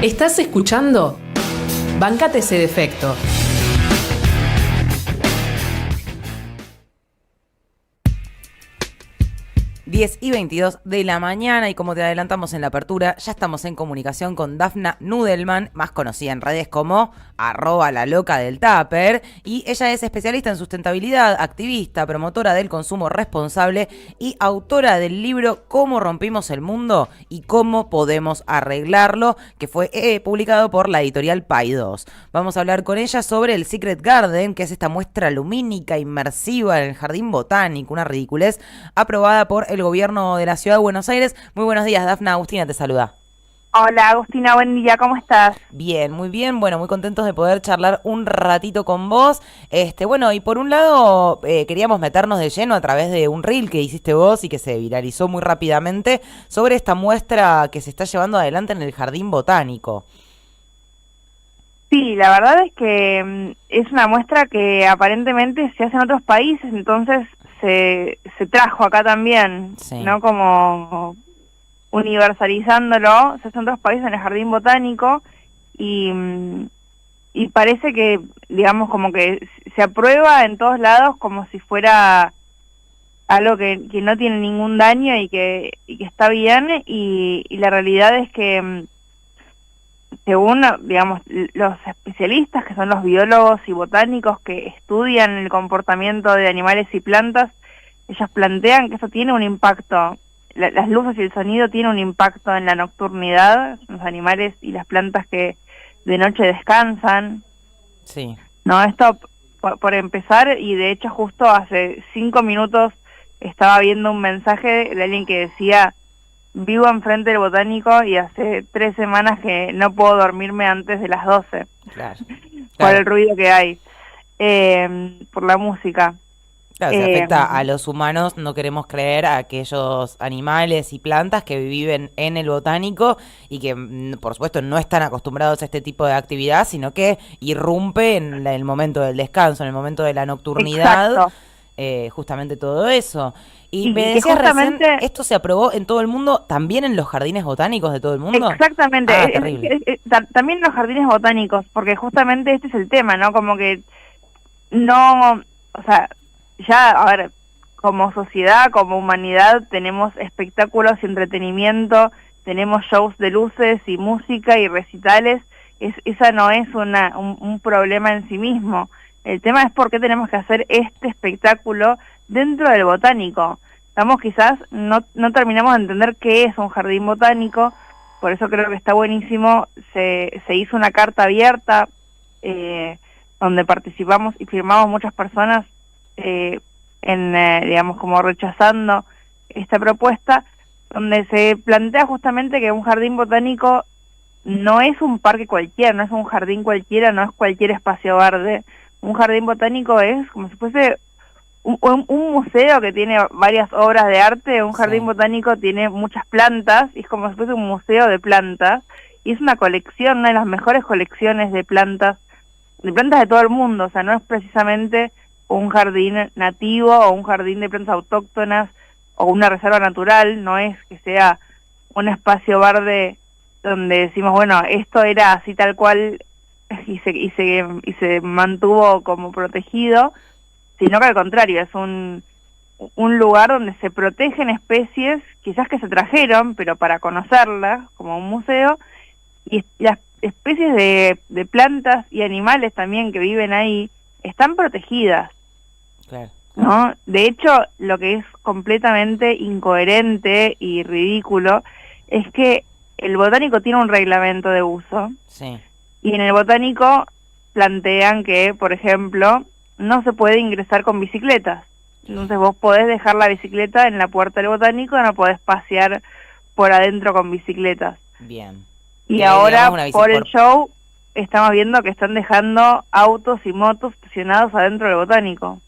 ¿Estás escuchando? Bancate ese defecto. Diez y 22 de la mañana y como te adelantamos en la apertura, ya estamos en comunicación con Dafna Nudelman, más conocida en redes como @lalocadeltupper, y ella es especialista en sustentabilidad, activista, promotora del consumo responsable y autora del libro Cómo rompimos el mundo y cómo podemos arreglarlo, que fue publicado por la editorial Paidós. Vamos a hablar con ella sobre el Secret Garden, que es esta muestra lumínica inmersiva en el Jardín Botánico, una ridiculez, aprobada por el gobierno de la Ciudad de Buenos Aires. Muy buenos días, Dafna. Agustina te saluda. Hola, Agustina, buen día, ¿cómo estás? Bien, muy bien. Bueno, muy contentos de poder charlar un ratito con vos. Bueno, y por un lado, queríamos meternos de lleno a través de un reel que hiciste vos y que se viralizó muy rápidamente sobre esta muestra que se está llevando adelante en el Jardín Botánico. Sí, la verdad es que es una muestra que aparentemente se hace en otros países, entonces se trajo acá también, Sí. ¿no? Como universalizándolo, se hace en otros países en el Jardín Botánico y parece que, digamos, como que se aprueba en todos lados como si fuera algo que no tiene ningún daño y que está bien, y la realidad es que según, digamos, los especialistas, que son los biólogos y botánicos que estudian el comportamiento de animales y plantas, ellos plantean que eso tiene un impacto, las luces y el sonido tienen un impacto en la nocturnidad, los animales y las plantas que de noche descansan. Sí. No, esto por empezar, y de hecho justo hace 5 minutos estaba viendo un mensaje de alguien que decía: vivo enfrente del Botánico y hace 3 semanas que no puedo dormirme antes de las 12. Claro. Por el ruido que hay, por la música. Claro, se afecta a los humanos, no queremos creer a aquellos animales y plantas que viven en el botánico y que, por supuesto, no están acostumbrados a este tipo de actividad, sino que irrumpe en el momento del descanso, en el momento de la nocturnidad, justamente todo eso. Y me decías recién, ¿esto se aprobó en todo el mundo, también en los jardines botánicos de todo el mundo? Exactamente, terrible. También en los jardines botánicos, porque justamente este es el tema, ¿no? Como que no, o sea, ya, a ver, como sociedad, como humanidad, tenemos espectáculos y entretenimiento, tenemos shows de luces y música y recitales, esa no es un problema en sí mismo. El tema es por qué tenemos que hacer este espectáculo dentro del botánico. Quizás no terminamos de entender qué es un jardín botánico, por eso creo que está buenísimo. Se hizo una carta abierta donde participamos y firmamos muchas personas, digamos, como rechazando esta propuesta, donde se plantea justamente que un jardín botánico no es un parque cualquiera, no es un jardín cualquiera, no es cualquier espacio verde. Un jardín botánico es como si fuese un museo que tiene varias obras de arte. Un jardín botánico tiene muchas plantas, y es como si fuese un museo de plantas, y es una colección, una de las mejores colecciones de plantas de todo el mundo. O sea, no es precisamente un jardín nativo o un jardín de plantas autóctonas o una reserva natural, no es que sea un espacio verde donde decimos, bueno, esto era así tal cual y se mantuvo como protegido, sino que al contrario, es un lugar donde se protegen especies, quizás que se trajeron, pero para conocerlas, como un museo, y las especies de plantas y animales también que viven ahí están protegidas. Claro. ¿No? De hecho, lo que es completamente incoherente y ridículo es que el botánico tiene un reglamento de uso. Sí. Y en el botánico plantean que, por ejemplo, no se puede ingresar con bicicletas. Entonces vos podés dejar la bicicleta en la puerta del botánico, no podés pasear por adentro con bicicletas. Bien. Y ahora, por el show, estamos viendo que están dejando autos y motos estacionados adentro del botánico.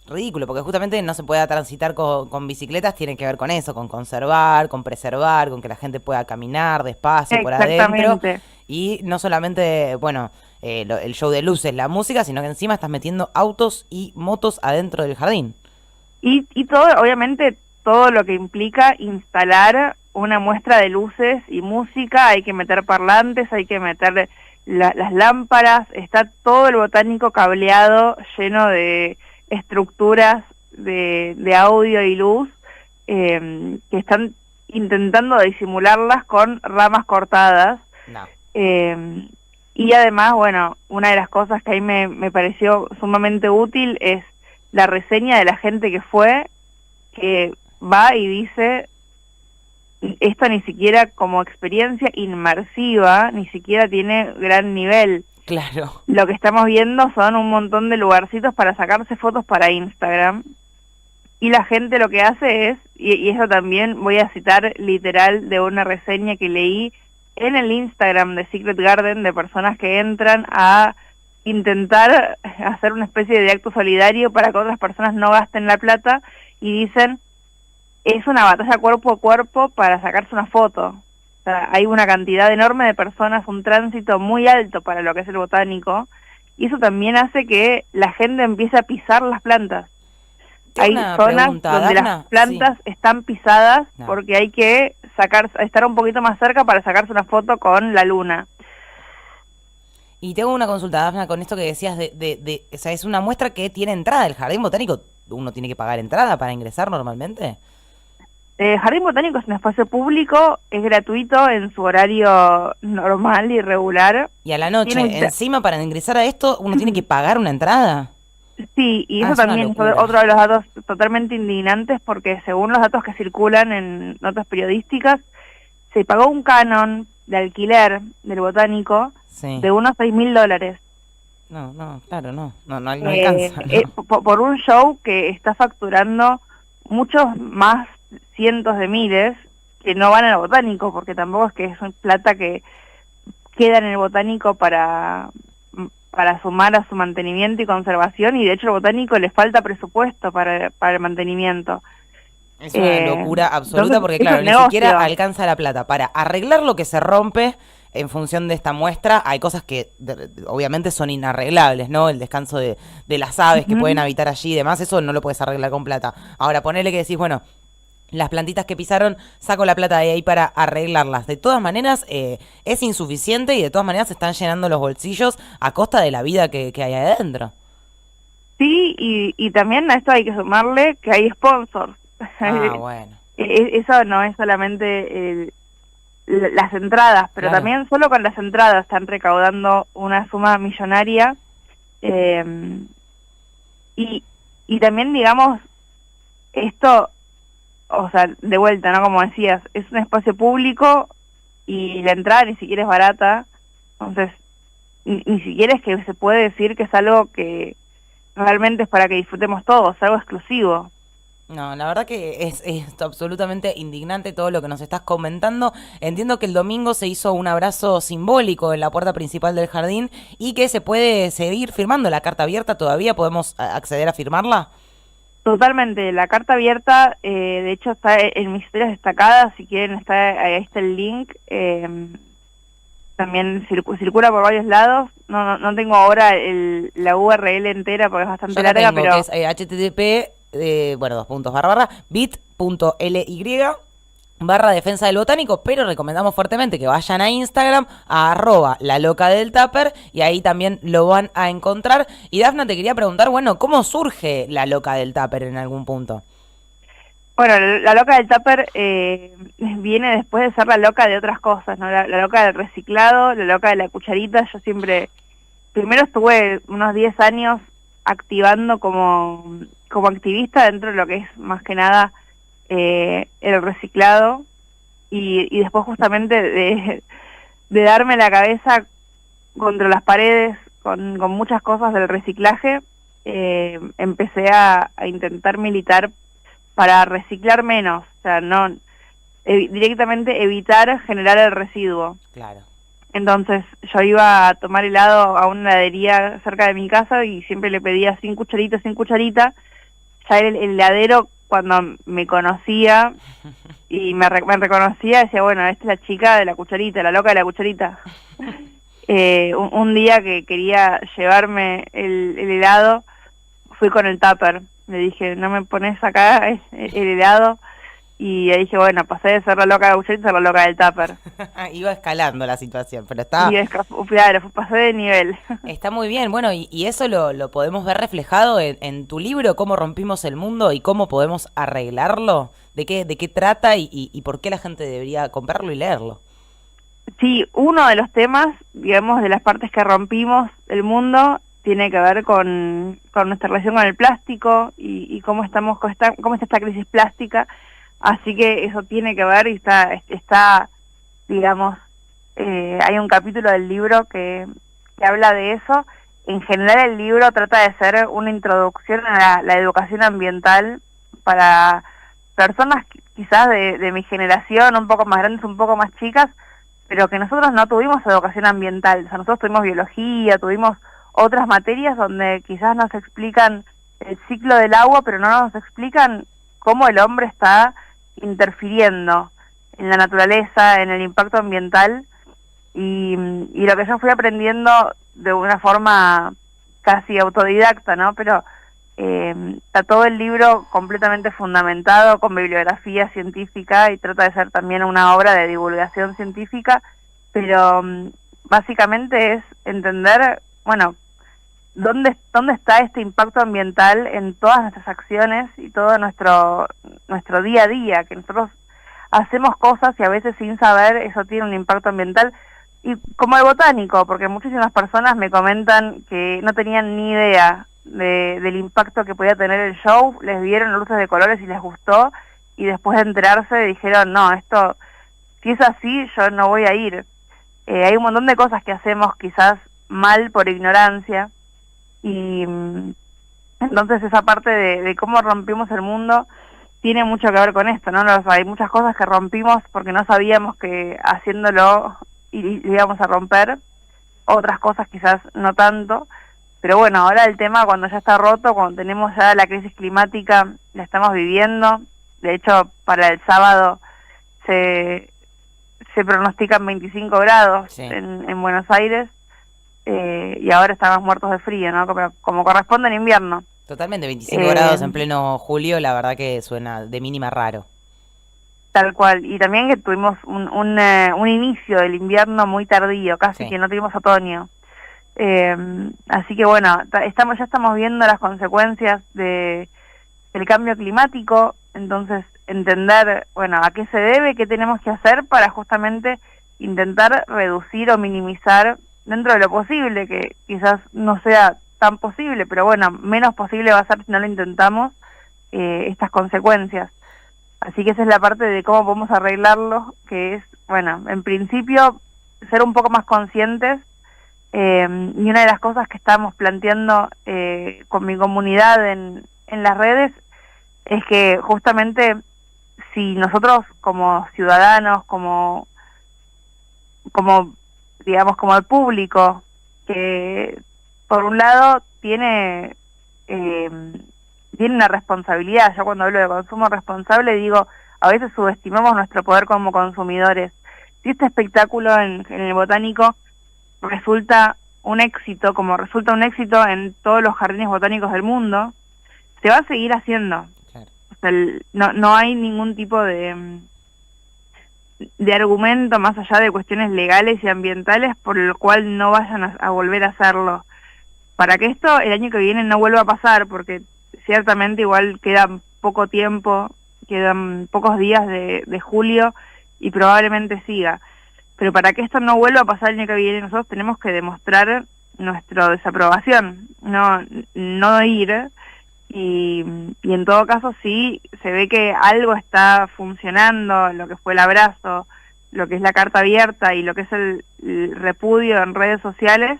Ridículo, porque justamente no se pueda transitar con bicicletas, tiene que ver con eso, con conservar, con preservar, con que la gente pueda caminar despacio por adentro. Y no solamente, bueno, el show de luces, la música, sino que encima estás metiendo autos y motos adentro del jardín. Y todo, obviamente, todo lo que implica instalar una muestra de luces y música, hay que meter parlantes, hay que meter las lámparas, está todo el botánico cableado, lleno de estructuras de audio y luz, que están intentando disimularlas con ramas cortadas. No. Y además, bueno, una de las cosas que ahí me pareció sumamente útil es la reseña de la gente que fue, que va y dice, esto ni siquiera como experiencia inmersiva, ni siquiera tiene gran nivel. Claro. Lo que estamos viendo son un montón de lugarcitos para sacarse fotos para Instagram. Y la gente lo que hace es, y eso también voy a citar literal de una reseña que leí en el Instagram de Secret Garden, de personas que entran a intentar hacer una especie de acto solidario para que otras personas no gasten la plata, y dicen, es una batalla cuerpo a cuerpo para sacarse una foto. O sea, hay una cantidad enorme de personas, un tránsito muy alto para lo que es el botánico, y eso también hace que la gente empiece a pisar las plantas. Hay zonas donde las plantas están pisadas porque hay que estar un poquito más cerca para sacarse una foto con la luna. Y tengo una consulta, Dafna, con esto que decías o sea, es una muestra que tiene entrada. ¿El jardín botánico uno tiene que pagar entrada para ingresar normalmente? El jardín botánico es un espacio público, es gratuito en su horario normal y regular. Y a la noche, encima para ingresar a esto, uno tiene que pagar una entrada. Sí, y eso también es otro de los datos totalmente indignantes, porque según los datos que circulan en notas periodísticas, se pagó un canon de alquiler del botánico de unos $6.000. No, claro, no alcanza. Por un show que está facturando muchos más cientos de miles que no van al botánico, porque tampoco es que es plata que queda en el botánico para sumar a su mantenimiento y conservación, y de hecho al botánico le falta presupuesto para el mantenimiento. Es una locura absoluta, entonces, porque claro, ni siquiera alcanza la plata para arreglar lo que se rompe en función de esta muestra. Hay cosas que obviamente son inarreglables, ¿no? El descanso de las aves que pueden habitar allí y demás, eso no lo puedes arreglar con plata. Ahora, ponele que decís, bueno, las plantitas que pisaron, saco la plata de ahí para arreglarlas. De todas maneras, es insuficiente y de todas maneras se están llenando los bolsillos a costa de la vida que hay adentro. Sí, y también a esto hay que sumarle que hay sponsors. Bueno. Eso no es solamente las entradas, pero también solo con las entradas están recaudando una suma millonaria. Y también, digamos, esto... O sea, de vuelta, ¿no? Como decías, es un espacio público y la entrada ni siquiera es barata, entonces ni siquiera es que se puede decir que es algo que realmente es para que disfrutemos todos, es algo exclusivo. No, la verdad que es absolutamente indignante todo lo que nos estás comentando. Entiendo que el domingo se hizo un abrazo simbólico en la puerta principal del jardín y que se puede seguir firmando la carta abierta, ¿todavía podemos acceder a firmarla? Totalmente, la carta abierta, de hecho está en mis historias destacadas, si quieren ahí está el link, también circula por varios lados, no tengo ahora la URL entera porque es bastante larga, pero... que es http, bit.ly/defensa del botánico, pero recomendamos fuertemente que vayan a Instagram, a @lalocadeltupper, y ahí también lo van a encontrar. Y Dafna, te quería preguntar, bueno, ¿cómo surge la loca del tupper en algún punto? Bueno, la loca del tupper viene después de ser la loca de otras cosas, ¿no? La loca del reciclado, la loca de la cucharita. Yo primero estuve unos 10 años activando como activista dentro de lo que es más que nada el reciclado, y después justamente de darme la cabeza contra las paredes con muchas cosas del reciclaje, empecé a intentar militar para reciclar menos, o sea, no directamente evitar generar el residuo. Claro. Entonces yo iba a tomar helado a una heladería cerca de mi casa y siempre le pedía sin cucharita. Ya el heladero, cuando me conocía y me reconocía, decía, bueno, esta es la chica de la cucharita, la loca de la cucharita. Un día que quería llevarme el helado, fui con el tupper. Le dije, no me pones acá el helado. y ahí dije, bueno, pasé de ser la loca de Buchet a ser la loca del tupper. Iba escalando la situación, pero está, Claro, pasé de nivel. está muy bien. Bueno, y eso lo podemos ver reflejado en tu libro, Cómo rompimos el mundo y cómo podemos arreglarlo. De qué trata y por qué la gente debería comprarlo y leerlo? Sí, uno de los temas, digamos, de las partes que rompimos el mundo, tiene que ver con nuestra relación con el plástico y cómo estamos, cómo está esta crisis plástica. Así que eso tiene que ver y está digamos, hay un capítulo del libro que habla de eso. En general el libro trata de ser una introducción a la educación ambiental para personas quizás de mi generación, un poco más grandes, un poco más chicas, pero que nosotros no tuvimos educación ambiental. O sea, nosotros tuvimos biología, tuvimos otras materias donde quizás nos explican el ciclo del agua, pero no nos explican cómo el hombre está interfiriendo en la naturaleza, en el impacto ambiental, y lo que yo fui aprendiendo de una forma casi autodidacta, ¿no? Pero está todo el libro completamente fundamentado con bibliografía científica y trata de ser también una obra de divulgación científica, pero básicamente es entender, bueno, dónde está este impacto ambiental en todas nuestras acciones y todo nuestro día a día, que nosotros hacemos cosas y a veces sin saber eso tiene un impacto ambiental. Y como el botánico, porque muchísimas personas me comentan que no tenían ni idea del impacto que podía tener el show, les vieron luces de colores y les gustó, y después de enterarse dijeron, no, esto, si es así, yo no voy a ir. Hay un montón de cosas que hacemos quizás mal por ignorancia, y entonces esa parte de cómo rompimos el mundo tiene mucho que ver con esto, ¿no? Hay muchas cosas que rompimos porque no sabíamos que haciéndolo íbamos a romper, otras cosas quizás no tanto, pero bueno, ahora el tema cuando ya está roto, cuando tenemos ya la crisis climática, la estamos viviendo. De hecho, para el sábado se pronostican 25 grados Sí. en Buenos Aires, y ahora estamos muertos de frío, ¿no? Como corresponde en invierno. Totalmente, 25 grados en pleno julio, la verdad que suena de mínima raro. Tal cual, y también que tuvimos un inicio del invierno muy tardío, casi Sí. que no tuvimos otoño. Así que bueno, ya estamos viendo las consecuencias del cambio climático, entonces entender, bueno, a qué se debe, qué tenemos que hacer para justamente intentar reducir o minimizar dentro de lo posible, que quizás no sea tan posible, pero bueno, menos posible va a ser si no lo intentamos, estas consecuencias. Así que esa es la parte de cómo podemos arreglarlo, que es, bueno, en principio ser un poco más conscientes, y una de las cosas que estamos planteando con mi comunidad en las redes es que justamente si nosotros como ciudadanos, como digamos, como el público, que por un lado tiene una responsabilidad. Yo cuando hablo de consumo responsable digo, a veces subestimamos nuestro poder como consumidores. Si este espectáculo en el Botánico resulta un éxito, como resulta un éxito en todos los jardines botánicos del mundo, se va a seguir haciendo. Claro. O sea, no hay ningún tipo de argumento más allá de cuestiones legales y ambientales por el cual no vayan a volver a hacerlo. Para que esto el año que viene no vuelva a pasar, porque ciertamente igual queda poco tiempo, quedan pocos días de julio y probablemente siga. Pero para que esto no vuelva a pasar el año que viene, nosotros tenemos que demostrar nuestra desaprobación, no ir, y en todo caso sí se ve que algo está funcionando, lo que fue el abrazo, lo que es la carta abierta y lo que es el repudio en redes sociales,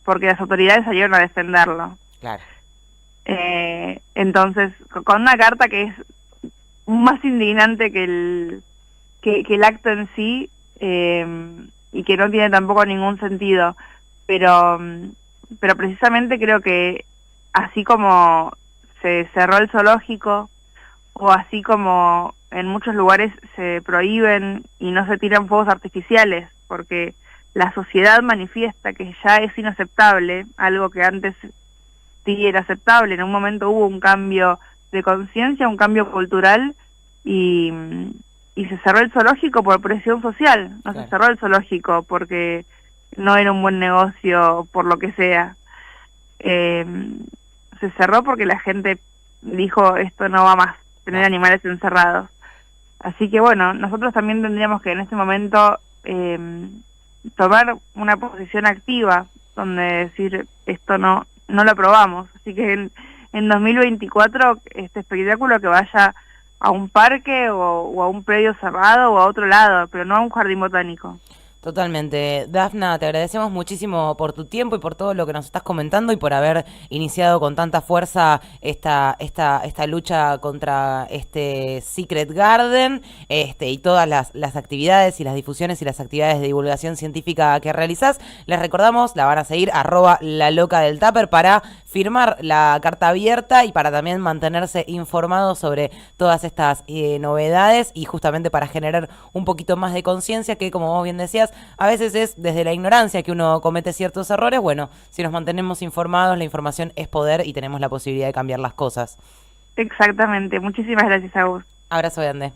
porque las autoridades salieron a defenderlo. Claro. Entonces, con una carta que es más indignante que el acto en sí, y que no tiene tampoco ningún sentido, pero precisamente creo que así como se cerró el zoológico, o así como en muchos lugares se prohíben y no se tiran fuegos artificiales, porque la sociedad manifiesta que ya es inaceptable, algo que antes sí era aceptable. En un momento hubo un cambio de conciencia, un cambio cultural, y, y se cerró el zoológico por presión social, no Claro. se cerró el zoológico porque no era un buen negocio, por lo que sea. Se cerró porque la gente dijo, esto no va más, tener animales encerrados. Así que bueno, nosotros también tendríamos que en este momento tomar una posición activa, donde decir, esto no lo aprobamos. Así que en 2024 este espectáculo que vaya a un parque o a un predio cerrado o a otro lado, pero no a un jardín botánico. Totalmente. Dafna, te agradecemos muchísimo por tu tiempo y por todo lo que nos estás comentando y por haber iniciado con tanta fuerza esta lucha contra este Secret Garden, y todas las actividades y las difusiones y las actividades de divulgación científica que realizás. Les recordamos, la van a seguir @lalocadeltupper para firmar la carta abierta y para también mantenerse informados sobre todas estas novedades y justamente para generar un poquito más de conciencia que, como vos bien decías, a veces es desde la ignorancia que uno comete ciertos errores. Bueno, si nos mantenemos informados, la información es poder y tenemos la posibilidad de cambiar las cosas. Exactamente. Muchísimas gracias a vos. Abrazo grande.